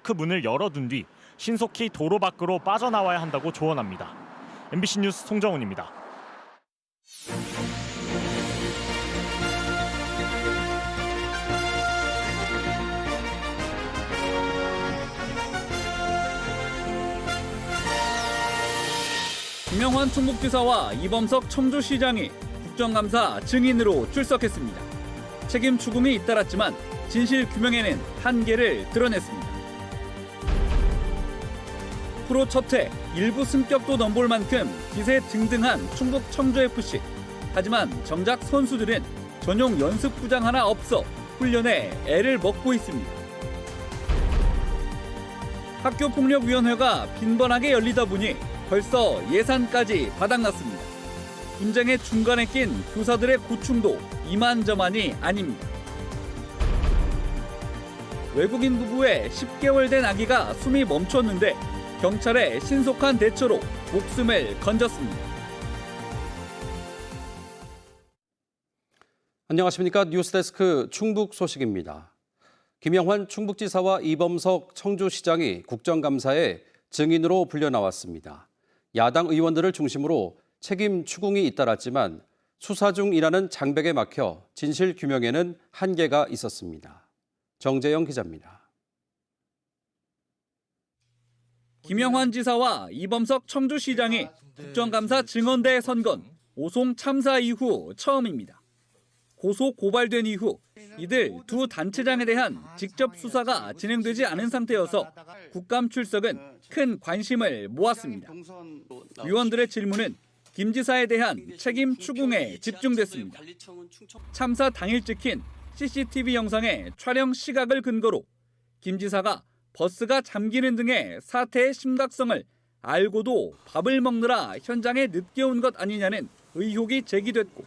브레이크 문을 열어둔 뒤 신속히 도로 밖으로 빠져나와야 한다고 조언합니다. MBC 뉴스 송정훈입니다. 김영환 충북지사와 이범석 청주시장이 국정감사 증인으로 출석했습니다. 책임 추궁이 잇따랐지만 진실 규명에는 한계를 드러냈습니다. 프로 첫해 일부 승격도 넘볼 만큼 기세 등등한 충북 청주FC. 하지만 정작 선수들은 전용 연습구장 하나 없어 훈련에 애를 먹고 있습니다. 학교폭력위원회가 빈번하게 열리다 보니 벌써 예산까지 바닥났습니다. 분쟁의 중간에 낀 교사들의 고충도 이만저만이 아닙니다. 외국인 부부의 10개월 된 아기가 숨이 멈췄는데 경찰의 신속한 대처로 목숨을 건졌습니다. 안녕하십니까. 뉴스데스크 충북 소식입니다. 김영환 충북지사와 이범석 청주시장이 국정감사에 증인으로 불려 나왔습니다. 야당 의원들을 중심으로 책임 추궁이 잇따랐지만 수사 중이라는 장벽에 막혀 진실 규명에는 한계가 있었습니다. 정재영 기자입니다. 김영환 지사와 이범석 청주시장이 국정감사 증언대에 선 건 오송 참사 이후 처음입니다. 고소 고발된 이후 이들 두 단체장에 대한 직접 수사가 진행되지 않은 상태여서 국감 출석은 큰 관심을 모았습니다. 위원들의 질문은 김 지사에 대한 책임 추궁에 집중됐습니다. 참사 당일 찍힌 CCTV 영상의 촬영 시각을 근거로 김 지사가 버스가 잠기는 등의 사태의 심각성을 알고도 밥을 먹느라 현장에 늦게 온 것 아니냐는 의혹이 제기됐고,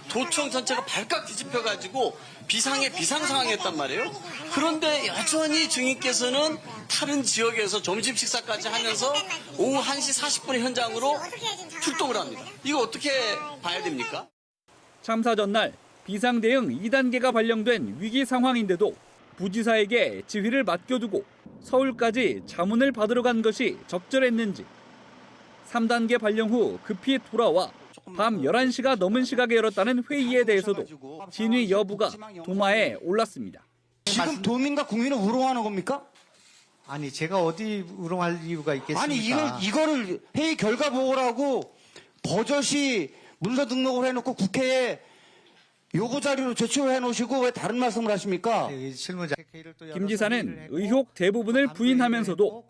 도청 전체가 발칵 뒤집혀가지고 비상 상황이었단 말이에요. 그런데 여전히 증인께서는 다른 지역에서 점심 식사까지 하면서 오후 1시 40분에 현장으로 출동을 합니다. 이거 어떻게 봐야 됩니까? 참사 전날 비상대응 2단계가 발령된 위기 상황인데도 부지사에게 지휘를 맡겨두고 서울까지 자문을 받으러 간 것이 적절했는지, 3단계 발령 후 급히 돌아와 밤 11시가 넘은 시각에 열었다는 회의에 대해서도 진위 여부가 도마에 올랐습니다. 지금 도민과 국민을 우롱하는 겁니까? 아니 제가 어디 우롱할 이유가 있겠습니까? 아니 이거를 회의 결과 보고라고 버젓이 문서 등록을 해놓고 국회에 요구 자료로 제출해 놓으시고 왜 다른 말씀을 하십니까? 김 지사는 의혹 대부분을 부인하면서도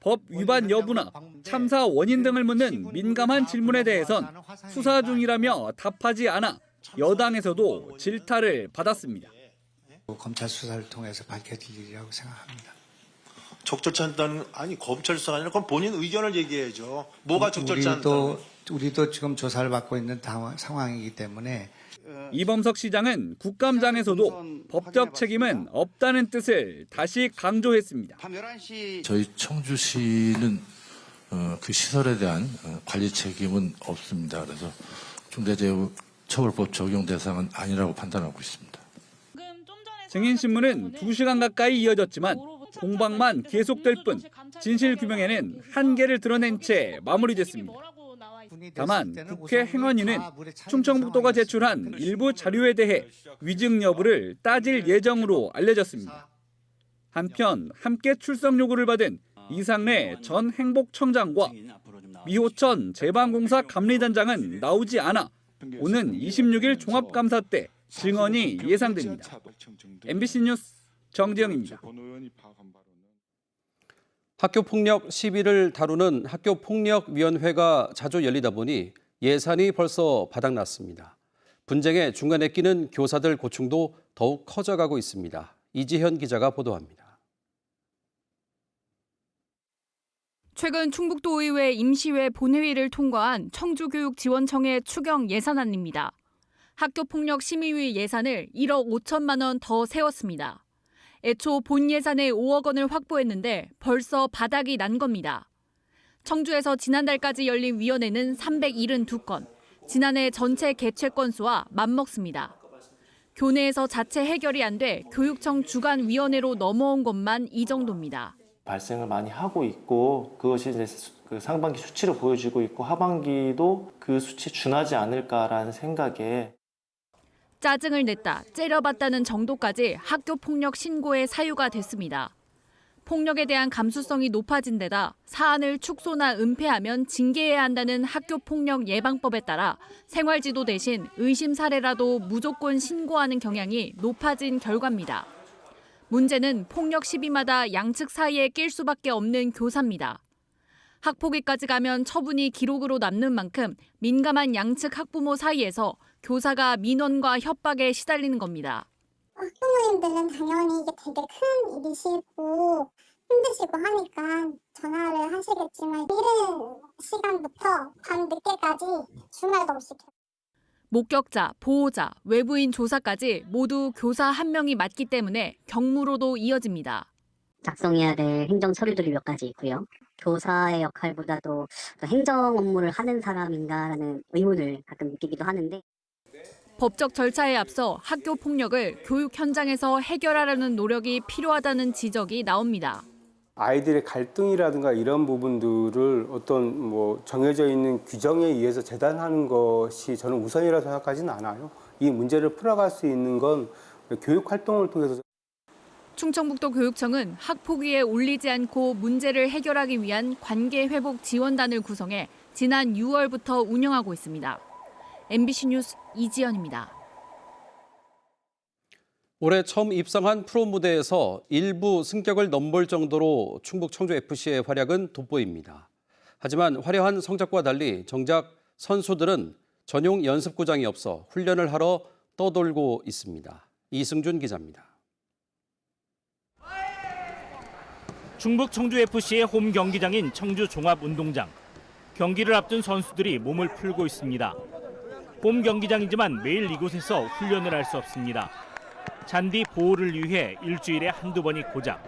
법 위반 여부나 참사 원인 등을 묻는 민감한 질문에 대해선 수사 중이라며 답하지 않아 여당에서도 질타를 받았습니다. 검찰 수사를 통해서 밝혀질 일이라고 생각합니다. 적절치 않다는, 아니 검찰 수사가 아니라 그건 본인 의견을 얘기해야죠. 뭐가 적절치 않다. 우리도 지금 조사를 받고 있는 상황이기 때문에. 이범석 시장은 국감장에서도 법적 책임은 없다는 뜻을 다시 강조했습니다. 저희 청주시는 그 시설에 대한 관리 책임은 없습니다. 그래서 중대재해처벌법 적용 대상은 아니라고 판단하고 있습니다. 증인신문은 2시간 가까이 이어졌지만 공방만 계속될 뿐 진실 규명에는 한계를 드러낸 채 마무리됐습니다. 다만 국회 행안위는 충청북도가 제출한 일부 자료에 대해 위증 여부를 따질 예정으로 알려졌습니다. 한편 함께 출석 요구를 받은 이상래 전 행복청장과 미호천 제방공사 감리단장은 나오지 않아 오는 26일 종합감사 때 증언이 예상됩니다. MBC 뉴스 정재영입니다. 학교폭력 시비를 다루는 학교폭력위원회가 자주 열리다 보니 예산이 벌써 바닥났습니다. 분쟁의 중간에 끼는 교사들 고충도 더욱 커져가고 있습니다. 이지현 기자가 보도합니다. 최근 충북도의회 임시회 본회의를 통과한 청주교육지원청의 추경 예산안입니다. 학교폭력 심의위 예산을 1억 5천만 원 더 세웠습니다. 애초 본 예산에 5억 원을 확보했는데 벌써 바닥이 난 겁니다. 청주에서 지난달까지 열린 위원회는 372건, 지난해 전체 개최 건수와 맞먹습니다. 교내에서 자체 해결이 안 돼 교육청 주간위원회로 넘어온 것만 이 정도입니다. 발생을 많이 하고 있고 그것이 이제 그 상반기 수치로 보여지고 있고 하반기도 그 수치 준하지 않을까라는 생각에 짜증을 냈다, 째려봤다는 정도까지 학교 폭력 신고의 사유가 됐습니다. 폭력에 대한 감수성이 높아진 데다 사안을 축소나 은폐하면 징계해야 한다는 학교폭력 예방법에 따라 생활지도 대신 의심 사례라도 무조건 신고하는 경향이 높아진 결과입니다. 문제는 폭력 시비마다 양측 사이에 낄 수밖에 없는 교사입니다. 학폭위까지 가면 처분이 기록으로 남는 만큼 민감한 양측 학부모 사이에서 교사가 민원과 협박에 시달리는 겁니다. 학부모님들은 당연히 이게 되게 큰 일이시고 힘드시고 하니까 전화를 하시겠지만 이른 시간부터 밤 늦게까지 주말도 없이 목격자, 보호자, 외부인 조사까지 모두 교사 한 명이 맡기 때문에 경무로도 이어집니다. 작성해야 될 행정 서류들이 몇 가지 있고요. 교사의 역할보다도 행정 업무를 하는 사람인가라는 의문을 가끔 느끼기도 하는데 법적 절차에 앞서 학교 폭력을 교육 현장에서 해결하려는 노력이 필요하다는 지적이 나옵니다. 아이들의 갈등이라든가 이런 부분들을 어떤 정해져 있는 규정에 의해서 재단하는 것이 저는 우선이라고 생각하지는 않아요. 이 문제를 풀어갈 수 있는 건 교육 활동을 통해서. 충청북도 교육청은 학폭위에 올리지 않고 문제를 해결하기 위한 관계회복 지원단을 구성해 지난 6월부터 운영하고 있습니다. MBC 뉴스 이지연입니다. 올해 처음 입상한 프로 무대에서 일부 승격을 넘볼 정도로 충북 청주FC의 활약은 돋보입니다. 하지만 화려한 성적과 달리 정작 선수들은 전용 연습구장이 없어 훈련을 하러 떠돌고 있습니다. 이승준 기자입니다. 충북 청주FC의 홈 경기장인 청주종합운동장. 경기를 앞둔 선수들이 몸을 풀고 있습니다. 홈 경기장이지만 매일 이곳에서 훈련을 할 수 없습니다. 잔디 보호를 위해 일주일에 한두 번이 고작.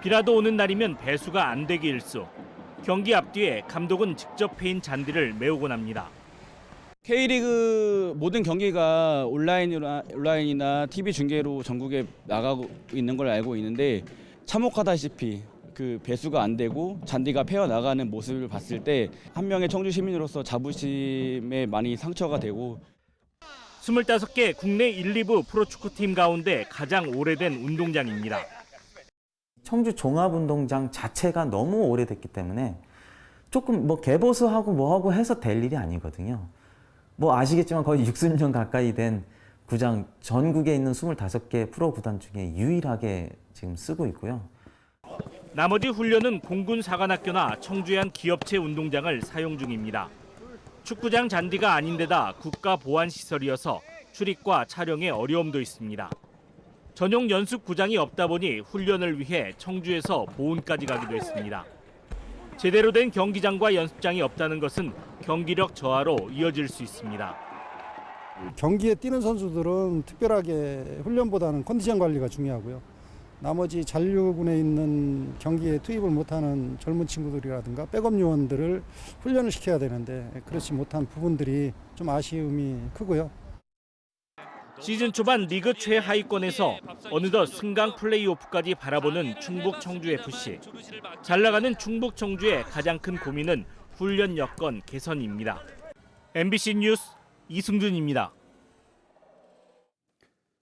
비라도 오는 날이면 배수가 안 되기 일쑤. 경기 앞뒤에 감독은 직접 패인 잔디를 메우곤 합니다. K리그 모든 경기가 온라인이나 TV 중계로 전국에 나가고 있는 걸 알고 있는데 참혹하다시피 그 배수가 안 되고 잔디가 패어 나가는 모습을 봤을 때 한 명의 청주 시민으로서 자부심에 많이 상처가 되고 25개 국내 1, 2부 프로축구팀 가운데 가장 오래된 운동장입니다. 청주 종합운동장 자체가 너무 오래됐기 때문에 조금 개보수하고 뭐하고 해서 될 일이 아니거든요. 아시겠지만 거의 60년 가까이 된 구장, 전국에 있는 25개 프로 구단 중에 유일하게 지금 쓰고 있고요. 나머지 훈련은 공군사관학교나 청주의 한 기업체 운동장을 사용 중입니다. 축구장 잔디가 아닌데다 국가보안시설이어서 출입과 촬영에 어려움도 있습니다. 전용 연습구장이 없다 보니 훈련을 위해 청주에서 보은까지 가기도 했습니다. 제대로 된 경기장과 연습장이 없다는 것은 경기력 저하로 이어질 수 있습니다. 경기에 뛰는 선수들은 특별하게 훈련보다는 컨디션 관리가 중요하고요. 나머지 잔류군에 있는 경기에 투입을 못하는 젊은 친구들이라든가 백업 요원들을 훈련을 시켜야 되는데 그렇지 못한 부분들이 좀 아쉬움이 크고요. 시즌 초반 리그 최하위권에서 어느덧 승강 플레이오프까지 바라보는 충북 청주FC. 잘 나가는 충북 청주의 가장 큰 고민은 훈련 여건 개선입니다. MBC 뉴스 이승준입니다.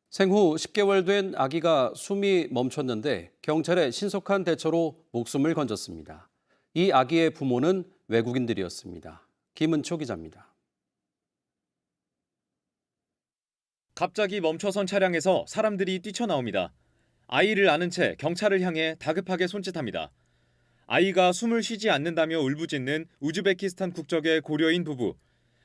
생후 10개월 된 아기가 숨이 멈췄는데 경찰의 신속한 대처로 목숨을 건졌습니다. 이 아기의 부모는 외국인들이었습니다. 김은초 기자입니다. 갑자기 멈춰선 차량에서 사람들이 뛰쳐나옵니다. 아이를 안은 채 경찰을 향해 다급하게 손짓합니다. 아이가 숨을 쉬지 않는다며 울부짖는 우즈베키스탄 국적의 고려인 부부.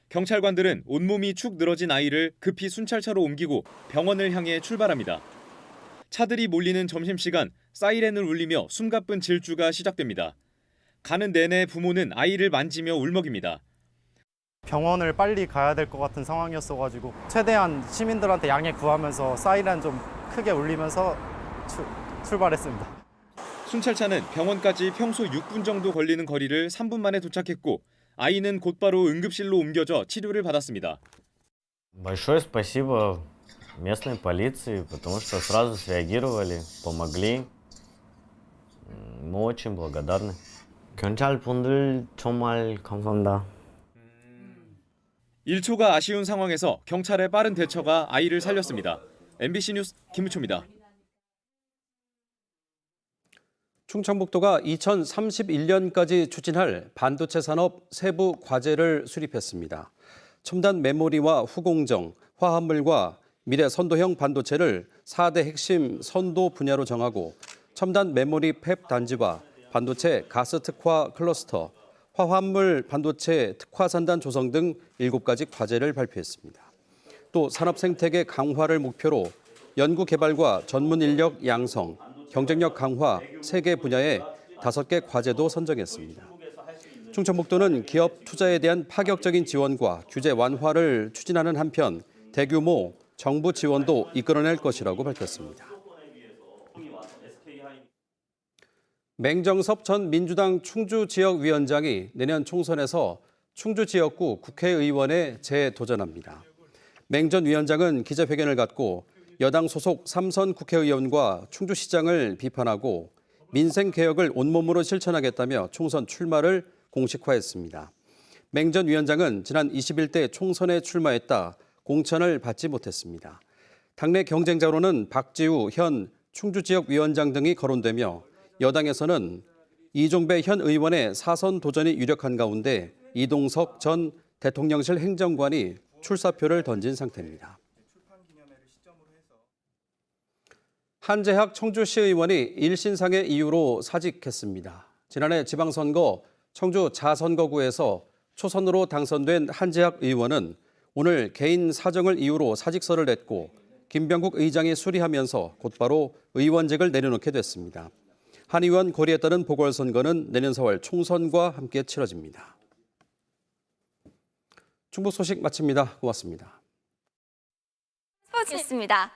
경찰관들은 온몸이 축 늘어진 아이를 급히 순찰차로 옮기고 병원을 향해 출발합니다. 차들이 몰리는 점심시간 사이렌을 울리며 숨가쁜 질주가 시작됩니다. 가는 내내 부모는 아이를 만지며 울먹입니다. 병원을 빨리 가야 될 것 같은 상황이었어가지고 최대한 시민들한테 양해 구하면서 사이렌 좀 크게 울리면서 출발했습니다. 순찰차는 병원까지 평소 6분 정도 걸리는 거리를 3분 만에 도착했고 아이는 곧바로 응급실로 옮겨져 치료를 받았습니다. Большое спасибо местной полиции, потому что сразу среагировали, помогли. Мы очень благодарны. 경찰분들 정말 감사합니다. 1초가 아쉬운 상황에서 경찰의 빠른 대처가 아이를 살렸습니다. MBC 뉴스 김우초입니다. 충청북도가 2031년까지 추진할 반도체 산업 세부 과제를 수립했습니다. 첨단 메모리와 후공정, 화합물과 미래 선도형 반도체를 4대 핵심 선도 분야로 정하고 첨단 메모리 팹 단지와 반도체 가스 특화 클러스터, 화합물 반도체 특화 산단 조성 등 7가지 과제를 발표했습니다. 또 산업 생태계 강화를 목표로 연구 개발과 전문 인력 양성, 경쟁력 강화 3개 분야의 5개 과제도 선정했습니다. 충청북도는 기업 투자에 대한 파격적인 지원과 규제 완화를 추진하는 한편 대규모 정부 지원도 이끌어낼 것이라고 밝혔습니다. 맹정섭 전 민주당 충주지역위원장이 내년 총선에서 충주지역구 국회의원에 재도전합니다. 맹 전 위원장은 기자회견을 갖고 여당 소속 3선 국회의원과 충주시장을 비판하고 민생개혁을 온몸으로 실천하겠다며 총선 출마를 공식화했습니다. 맹 전 위원장은 지난 21대 총선에 출마했다 공천을 받지 못했습니다. 당내 경쟁자로는 박지우 현 충주지역위원장 등이 거론되며 여당에서는 이종배 현 의원의 4선 도전이 유력한 가운데 이동석 전 대통령실 행정관이 출사표를 던진 상태입니다. 한재학 청주시의원이 일신상의 이유로 사직했습니다. 지난해 지방선거 청주 자선거구에서 초선으로 당선된 한재학 의원은 오늘 개인 사정을 이유로 사직서를 냈고 김병국 의장이 수리하면서 곧바로 의원직을 내려놓게 됐습니다. 한 의원 고리에 따른 보궐선거는 내년 4월 총선과 함께 치러집니다. 충북 소식 마칩니다. 고맙습니다. 스포츠였습니다.